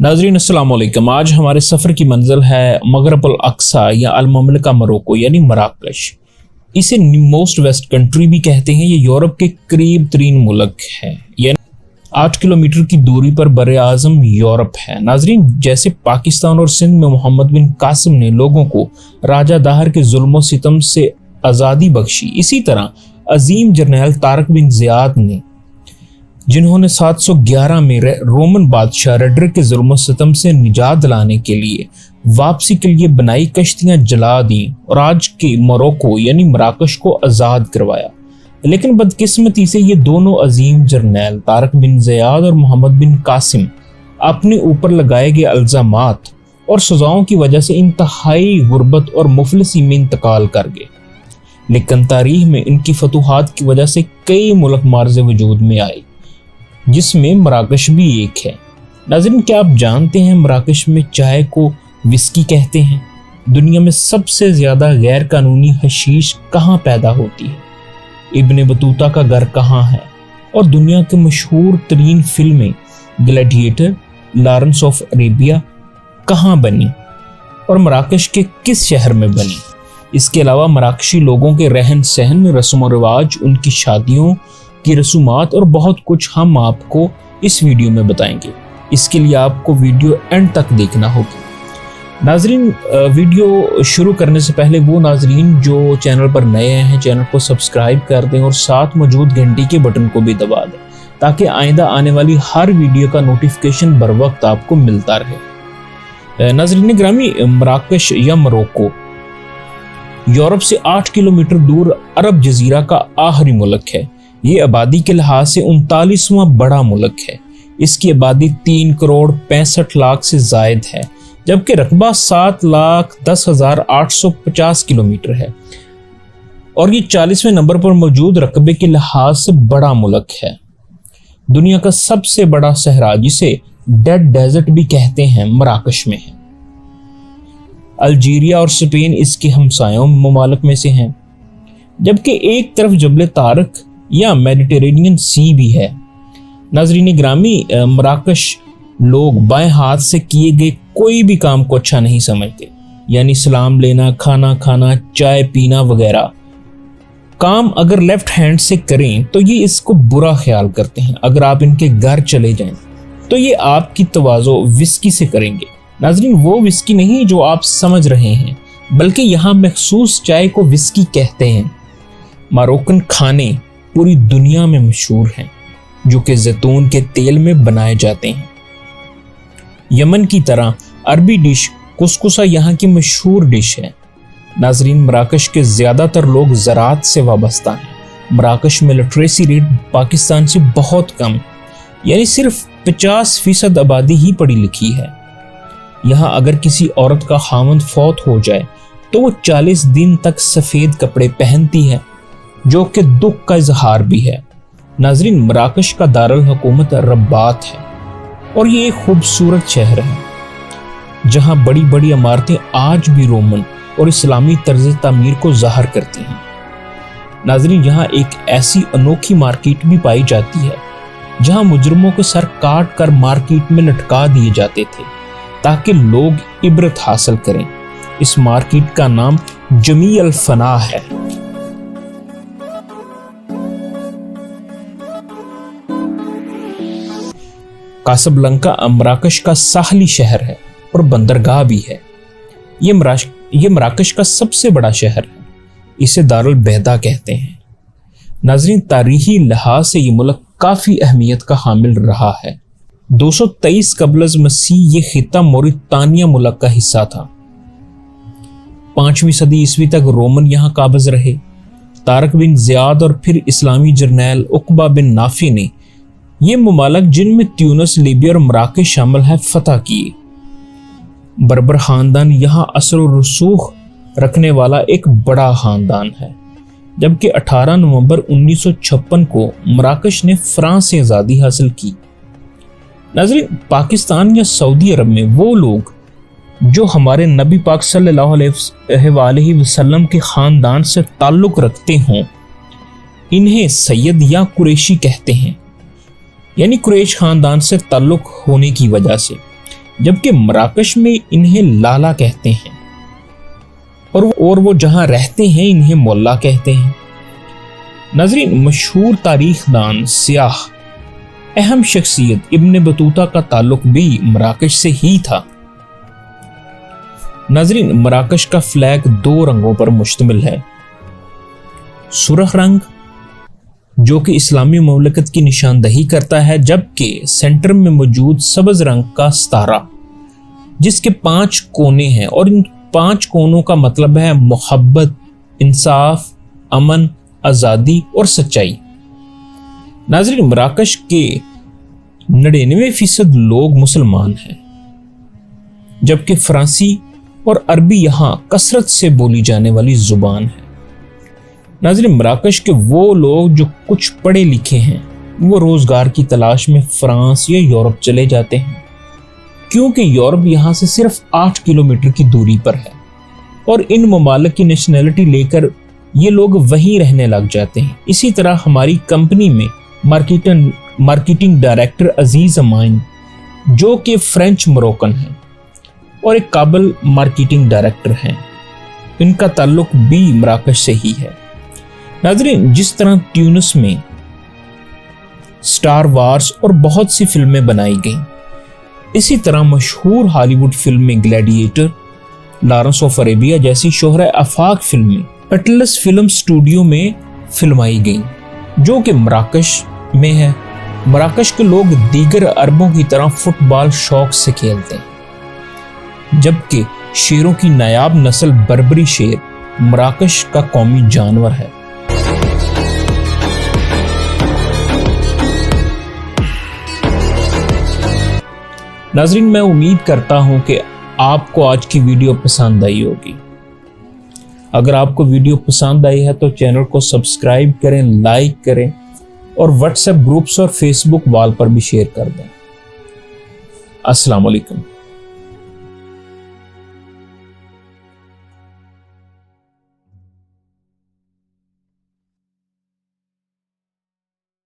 नाज़रीन अस्सलाम वालेकुम। आज हमारे सफ़र की मंजिल है मगरब अल अक्सा या अल ममलिका मोरक्को यानी मराकश। इसे मोस्ट वेस्ट कंट्री भी कहते हैं। ये यूरोप के करीब तरीन मुल्क है, यानी 8 किलोमीटर की दूरी पर बरे आज़म यूरोप है। नाज़रीन, जैसे पाकिस्तान और सिंध में मोहम्मद बिन कासिम ने लोगों को राजा दाहर के जुल्म सितम से आज़ादी बख्शी, इसी तरह अजीम जर्नैल तारक बिन ज़ियाद ने, जिन्होंने 711 में रोमन बादशाह रेडरिक के जुल्म सितम से निजात दिलाने के लिए वापसी के लिए बनाई कश्तियां जला दी और आज के मोरक्को यानी मराकश को आज़ाद करवाया। लेकिन बदकिस्मती से ये दोनों अजीम जर्नैल तारक बिन ज़ियाद और मोहम्मद बिन कासिम अपने ऊपर लगाए गए इल्ज़ामात और सज़ाओं की वजह से इंतहाई गुर्बत और मुफलिसी में इंतकाल कर गए। लेकिन तारीख में इनकी फतूहात की वजह से कई मुल्क मार्ज़े वजूद में आए, जिसमें मराकश भी एक है। नाज़रीन, क्या आप जानते हैं मराकश में चाय को विस्की कहते हैं? दुनिया में सबसे ज़्यादा गैर कानूनी हशीश कहाँ पैदा होती है? इब्ने बतूता का घर कहाँ है? और दुनिया के मशहूर तरीन फिल्में ग्लैडिएटर, लॉरेंस ऑफ अरेबिया कहाँ बनी और मराकश के किस शहर में बनी? इसके अलावा मराकशी लोगों के रहन सहन, रस्म व रिवाज, उनकी शादियों की रसूमात और बहुत कुछ हम आपको इस वीडियो में बताएंगे। इसके लिए आपको वीडियो एंड तक देखना होगी। नाजरीन, वीडियो शुरू करने से पहले वो नाजरीन जो चैनल पर नए हैं, चैनल को सब्सक्राइब कर दें और साथ मौजूद घंटी के बटन को भी दबा दें, ताकि आइंदा आने वाली हर वीडियो का नोटिफिकेशन बर वक्त आपको मिलता रहे। नाजरीन ग्रामी, मराकश या मोरक्को यूरोप से 8 किलोमीटर दूर अरब जजीरा का आखिरी मुल्क है। ये आबादी के लिहाज से 39वां बड़ा मुल्क है। इसकी आबादी 3 करोड़ 65 लाख से जायद है, जबकि रकबा 7,10,850 किलोमीटर है और ये 40वें नंबर पर मौजूद रकबे के लिहाज से बड़ा मुल्क है। दुनिया का सबसे बड़ा सहरा, जिसे डेड डेजर्ट भी कहते हैं, मराकश में है। अल्जीरिया और स्पेन इसके हमसायों ममालिक में से हैं, जबकि एक तरफ जबल तारक या मेडिटेरेनियन सी भी है। नाजरीन ग्रामी, मराकश लोग बाएं हाथ से किए गए कोई भी काम को अच्छा नहीं समझते, यानी सलाम लेना, खाना खाना, चाय पीना वगैरह काम अगर लेफ्ट हैंड से करें तो ये इसको बुरा ख्याल करते हैं। अगर आप इनके घर चले जाएं तो ये आपकी तवाज़ो विस्की से करेंगे। नाजरीन, वो विस्की नहीं जो आप समझ रहे हैं, बल्कि यहाँ मखसूस चाय को विस्की कहते हैं। मोरक्कन खाने पूरी दुनिया में मशहूर हैं, जो कि जैतून के तेल में बनाए जाते हैं। यमन की तरह अरबी डिश कुसकुसा यहाँ की मशहूर डिश है। नाजरीन, मराकश के ज़्यादातर लोग ज़राअत से वाबस्ता हैं। मराकश में लिटरेसी रेट पाकिस्तान से बहुत कम, यानी सिर्फ 50% आबादी ही पढ़ी लिखी है। यहाँ अगर किसी औरत का खामंद फौत हो जाए तो वो 40 दिन तक सफ़ेद कपड़े पहनती है, जो कि दुख का इजहार भी है। नाजरीन, मराकश का दारुल हुकूमत रब्बात है और ये एक खूबसूरत शहर है, जहाँ बड़ी बड़ी इमारतें आज भी रोमन और इस्लामी तर्ज तामीर को ज़ाहिर करती हैं। नाजरीन, यहाँ एक ऐसी अनोखी मार्केट भी पाई जाती है, जहाँ मुजरमों के सर काट कर मार्केट में लटका दिए जाते थे, ताकि लोग इबरत हासिल करें। इस मार्केट का नाम जमी अल फना है। कासाब्लंका मराकश का साहली शहर है और बंदरगाह भी है। ये मराकश का सबसे बड़ा शहर है। इसे दारुल बैदा कहते हैं। नाजरीन, तारीखी लिहाज से ये मुल्क काफ़ी अहमियत का हामिल रहा है। 223 कबल मसीह ये खिता मोरितानिया मुल्क का हिस्सा था। 5वीं सदी ईस्वी तक रोमन यहाँ काबिज रहे। तारक बिन ज़ियाद और फिर इस्लामी जर्नैल उकबा बिन नाफी ने ये ममालिक, जिनमें ट्यूनिस, लीबिया और मराकश शामिल है, फतह किए। बर्बर खानदान यहाँ असर और रसूख रखने वाला एक बड़ा खानदान है, जबकि 18 नवंबर 1956 को मराकश ने फ्रांस से आज़ादी हासिल की। नाज़रीन, पाकिस्तान या सऊदी अरब में वो लोग जो हमारे नबी पाक सल्लल्लाहु अलैहि वसल्लम के ख़ानदान से ताल्लुक़ रखते हों, इन्हें सैयद या कुरैशी कहते हैं, यानी कुरैश ख़ानदान से ताल्लुक़ होने की वजह से। जबकि मराकश में इन्हें लाला कहते हैं और वो जहां रहते हैं इन्हें मोल्ला कहते हैं। नाज़रीन, मशहूर तारीखदान, सियाह, अहम शख्सियत इब्न बतूता का ताल्लुक भी मराकश से ही था। नाज़रीन, मराकश का फ्लैग 2 रंगों पर मुश्तमिल है। सुर्ख रंग जो कि इस्लामी ममलकत की निशानदही करता है, जबकि सेंटर में मौजूद सब्ज रंग का सितारा जिसके 5 कोने हैं और इन 5 कोनों का मतलब है मोहब्बत, इंसाफ, अमन, आज़ादी और सच्चाई। नाज़रीन, मराकश के 99% लोग मुसलमान हैं, जबकि फ़रांसी और अरबी यहाँ कसरत से बोली जाने वाली ज़ुबान है। नाज़रीन, मराकश के वो लोग जो कुछ पढ़े लिखे हैं वो रोज़गार की तलाश में फ़्रांस या यूरोप चले जाते हैं, क्योंकि यूरोप यहाँ से सिर्फ 8 किलोमीटर की दूरी पर है और इन ममालिक की नेशनैलिटी लेकर ये लोग वहीं रहने लग जाते हैं। इसी तरह हमारी कंपनी में मार्केटिंग डायरेक्टर अजीज अमाइन, जो कि फ्रेंच मोरक्कन हैं, और एक काबिल मार्केटिंग डायरेक्टर हैं, इनका ताल्लुक भी मराकश से ही है। नाज़रीन, जिस तरह ट्यूनिस में स्टार वार्स और बहुत सी फिल्में बनाई गईं, इसी तरह मशहूर हॉलीवुड फिल्में ग्लैडिएटर, लॉरेंस ऑफ अरेबिया जैसी शोहरा आफाक फिल्में एटलस फिल्म स्टूडियो में फिल्माई गईं, जो कि मराकश में है। मराकश के लोग दीगर अरबों की तरह फुटबॉल शौक से खेलते हैं, जबकि शेरों की नायाब नस्ल बर्बरी शेर मराकश का कौमी जानवर है। नाज़रीन, मैं उम्मीद करता हूं कि आपको आज की वीडियो पसंद आई होगी। अगर आपको वीडियो पसंद आई है तो चैनल को सब्सक्राइब करें, लाइक करें और व्हाट्सएप ग्रुप्स और फेसबुक वॉल पर भी शेयर कर दें। अस्सलाम वालेकुम।